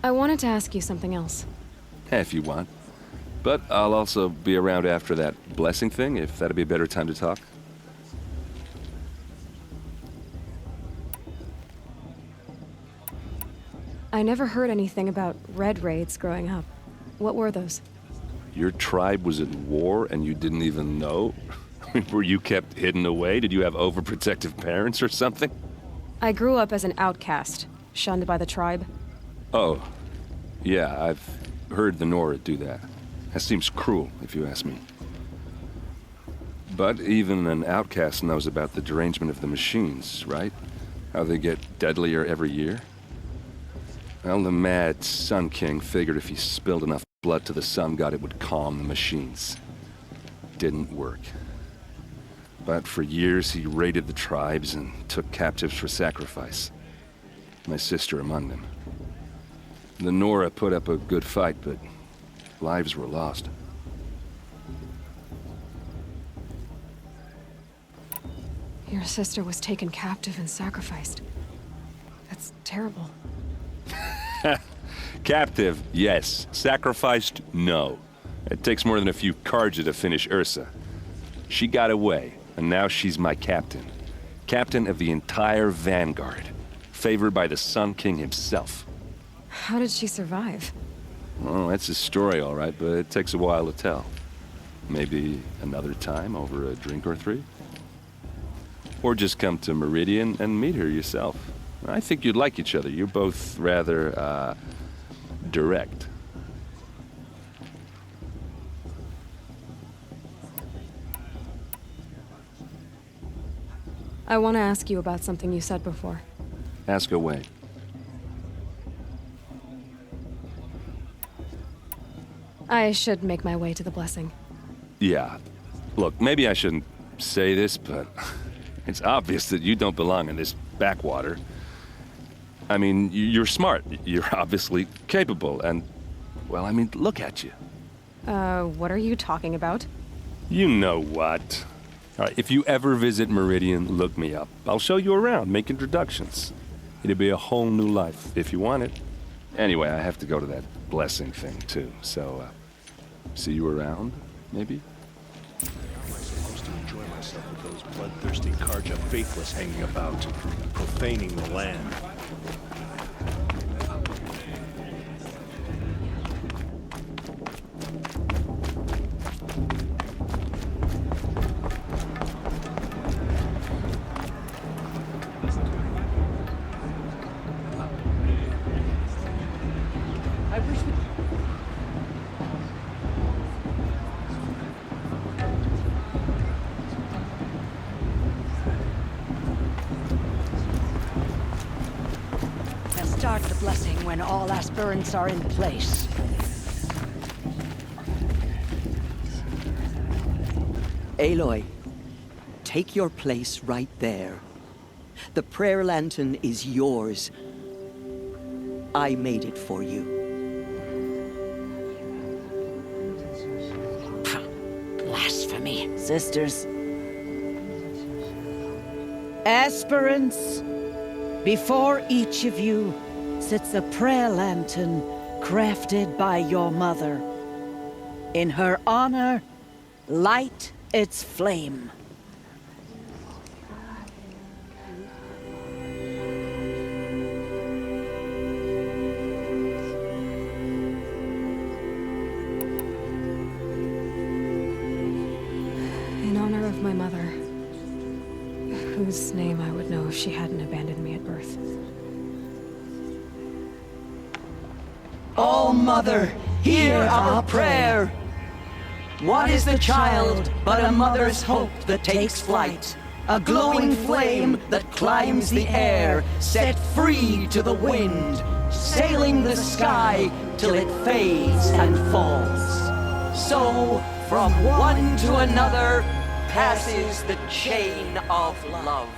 I wanted to ask you something else. If you want. But I'll also be around after that blessing thing, if that'd be a better time to talk. I never heard anything about red raids growing up. What were those? Your tribe was at war and you didn't even know? Were you kept hidden away? Did you have overprotective parents or something? I grew up as an outcast, shunned by the tribe. Oh, yeah, I've heard the Nora do that. That seems cruel, if you ask me. But even an outcast knows about the derangement of the machines, right? How they get deadlier every year? Well, the mad Sun King figured if he spilled enough blood to the Sun God, it would calm the machines. Didn't work. But for years, he raided the tribes and took captives for sacrifice. My sister among them. The Nora put up a good fight, but lives were lost. Your sister was taken captive and sacrificed. That's terrible. Captive, yes. Sacrificed, no. It takes more than a few Carja to finish Ursa. She got away, and now she's my captain. Captain of the entire Vanguard. Favored by the Sun King himself. How did she survive? Well, that's a story, all right, but it takes a while to tell. Maybe another time over a drink or three? Or just come to Meridian and meet her yourself. I think you'd like each other. You're both rather, direct. I want to ask you about something you said before. Ask away. I should make my way to the blessing. Yeah. Look, maybe I shouldn't say this, but it's obvious that you don't belong in this backwater. I mean, you're smart. You're obviously capable, and, well, I mean, look at you. What are you talking about? You know what. All right, if you ever visit Meridian, look me up. I'll show you around, make introductions. It'll be a whole new life, if you want it. Anyway, I have to go to that blessing thing, too, so, see you around, maybe? How am I supposed to enjoy myself with those bloodthirsty Carja faithless hanging about, profaning the land? Start the blessing when all aspirants are in place. Aloy, take your place right there. The prayer lantern is yours. I made it for you. Blasphemy, sisters. Aspirants, before each of you sits a prayer lantern crafted by your mother. In her honor, light its flame. In honor of my mother, whose name I would know if she hadn't abandoned me at birth. Oh, Mother, hear our prayer. What is the child but a mother's hope that takes flight? A glowing flame that climbs the air, set free to the wind, sailing the sky till it fades and falls. So, from one to another, passes the chain of love.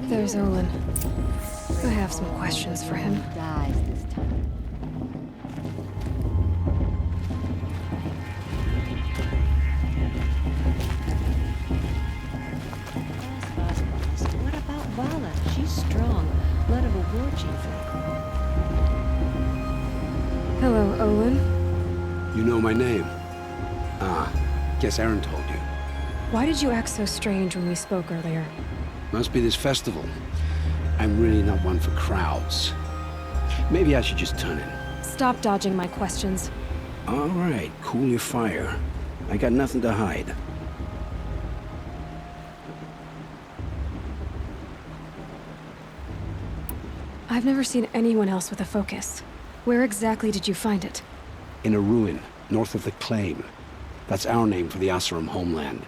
There's Olin. I have some questions for him. Dies this time. Hello, Olin. You know my name? Ah, guess Aaron told you. Why did you act so strange when we spoke earlier? Must be this festival. I'm really not one for crowds. Maybe I should just turn in. Stop dodging my questions. All right, cool your fire. I got nothing to hide. I've never seen anyone else with a focus. Where exactly did you find it? In a ruin, north of the Claim. That's our name for the Asuram homeland.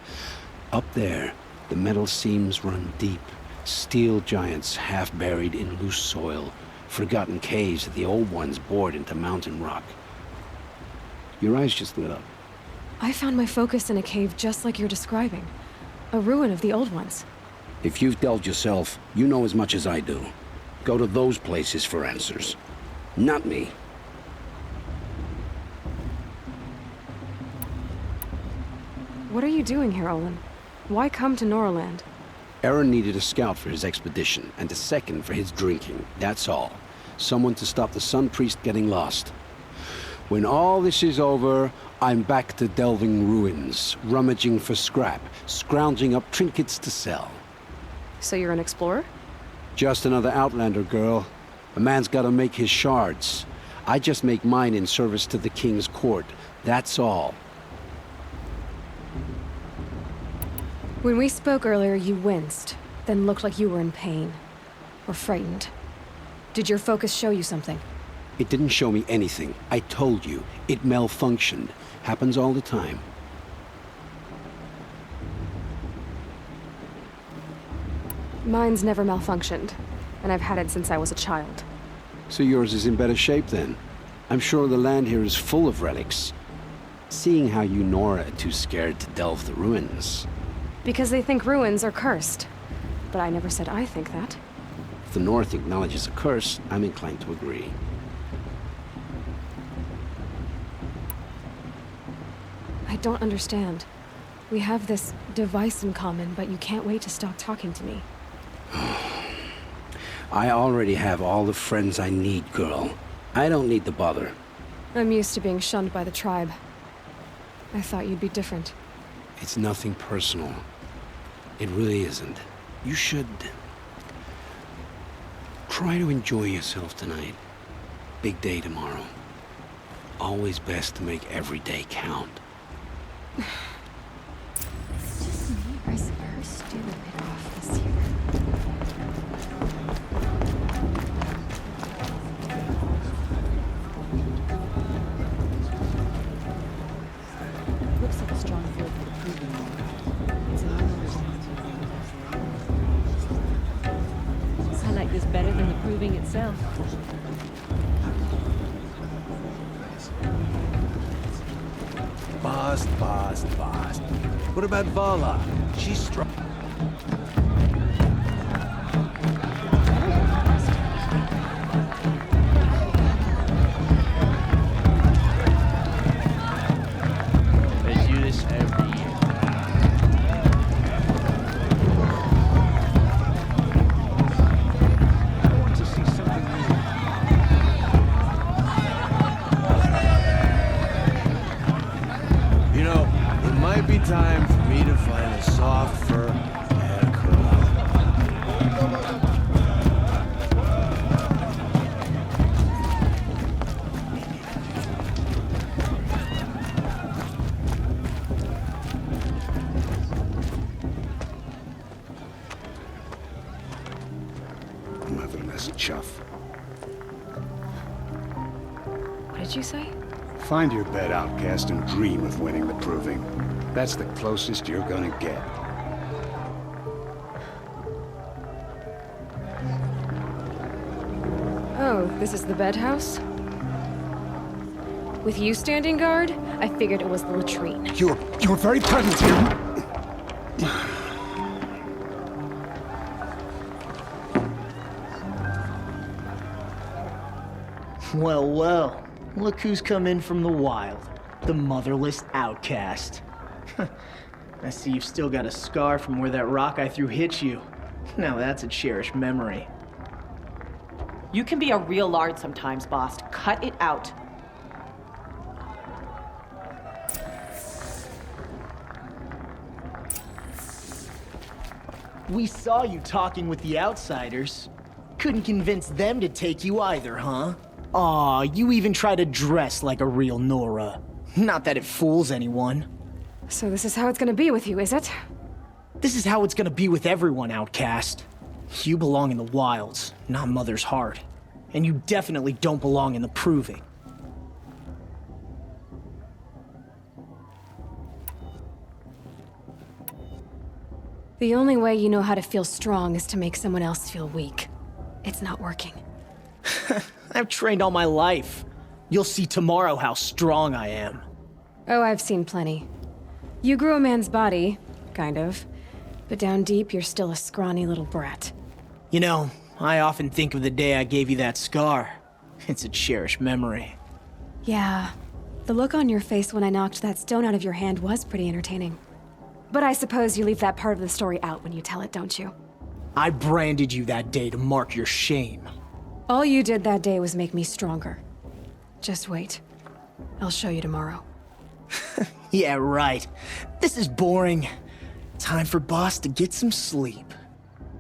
Up there, the metal seams run deep. Steel giants half buried in loose soil. Forgotten caves that the old ones bored into mountain rock. Your eyes just lit up. I found my focus in a cave just like you're describing. A ruin of the old ones. If you've delved yourself, you know as much as I do. Go to those places for answers. Not me. What are you doing here, Olin? Why come to Norland? Aaron needed a scout for his expedition, and a second for his drinking. That's all. Someone to stop the Sun Priest getting lost. When all this is over, I'm back to delving ruins, rummaging for scrap, scrounging up trinkets to sell. So you're an explorer? Just another Outlander, girl. A man's gotta make his shards. I just make mine in service to the King's court. That's all. When we spoke earlier, you winced, then looked like you were in pain. Or frightened. Did your focus show you something? It didn't show me anything. I told you. It malfunctioned. Happens all the time. Mine's never malfunctioned, and I've had it since I was a child. So yours is in better shape then. I'm sure the land here is full of relics. Seeing how you Nora are too scared to delve the ruins. Because they think ruins are cursed. But I never said I think that. If the North acknowledges a curse, I'm inclined to agree. I don't understand. We have this device in common, but you can't wait to stop talking to me. I already have all the friends I need, girl. I don't need the bother. I'm used to being shunned by the tribe. I thought you'd be different. It's nothing personal. It really isn't. You should... try to enjoy yourself tonight. Big day tomorrow. Always best to make every day count. It's just me, or is her stew a bit off this year? Looks like a strong feel for the proving one. It's I like this better than the proving itself. Bast. What about Vala? She's strong. They do this every year. I want to see something new. You know, it might be time for me to find a soft fur and curl up. Motherless chuff. What did you say? Find your bed, outcast, and dream of winning the proving. That's the closest you're gonna get. Oh, this is the bedhouse? With you standing guard, I figured it was the latrine. Your very presence here... Well, look who's come in from the wild. The motherless outcast. I see you've still got a scar from where that rock I threw hit you. Now that's a cherished memory. You can be a real lard sometimes, boss. Cut it out. We saw you talking with the outsiders. Couldn't convince them to take you either, huh? Aw, you even try to dress like a real Nora. Not that it fools anyone. So this is how it's gonna be with you, is it? This is how it's gonna be with everyone, Outcast. You belong in the wilds, not Mother's heart. And you definitely don't belong in the proving. The only way you know how to feel strong is to make someone else feel weak. It's not working. I've trained all my life. You'll see tomorrow how strong I am. Oh, I've seen plenty. You grew a man's body, kind of. But down deep, you're still a scrawny little brat. You know, I often think of the day I gave you that scar. It's a cherished memory. Yeah. The look on your face when I knocked that stone out of your hand was pretty entertaining. But I suppose you leave that part of the story out when you tell it, don't you? I branded you that day to mark your shame. All you did that day was make me stronger. Just wait. I'll show you tomorrow. Yeah, right. This is boring. Time for Boss to get some sleep.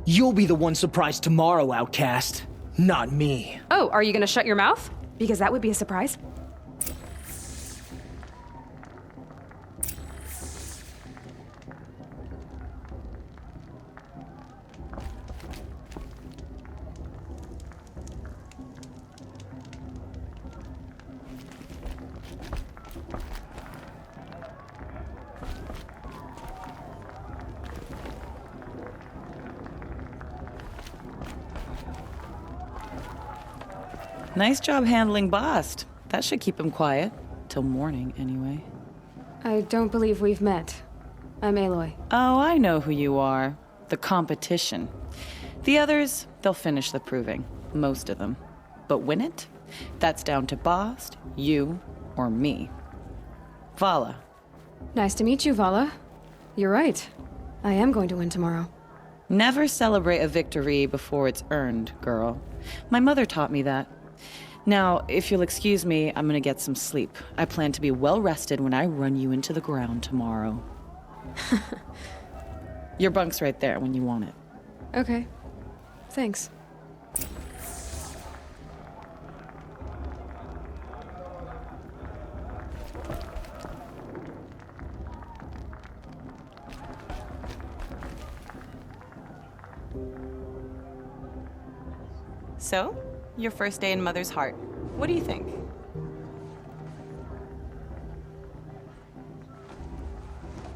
You'll be the one surprised tomorrow, Outcast. Not me. Oh, are you gonna shut your mouth? Because that would be a surprise. Nice job handling Bast. That should keep him quiet. Till morning, anyway. I don't believe we've met. I'm Aloy. Oh, I know who you are. The competition. The others, they'll finish the proving. Most of them. But win it? That's down to Bast, you, or me. Vala. Nice to meet you, Vala. You're right. I am going to win tomorrow. Never celebrate a victory before it's earned, girl. My mother taught me that. Now, if you'll excuse me, I'm gonna get some sleep. I plan to be well rested when I run you into the ground tomorrow. Your bunk's right there when you want it. Okay. Thanks. So, your first day in Mother's heart. What do you think?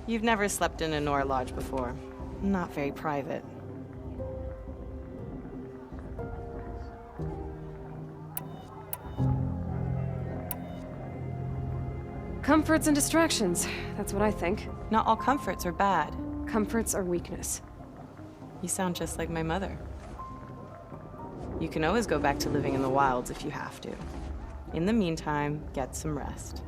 You've never slept in a Nora lodge before. Not very private. Comforts and distractions. That's what I think. Not all comforts are bad. Comforts are weakness. You sound just like my mother. You can always go back to living in the wilds if you have to. In the meantime, get some rest.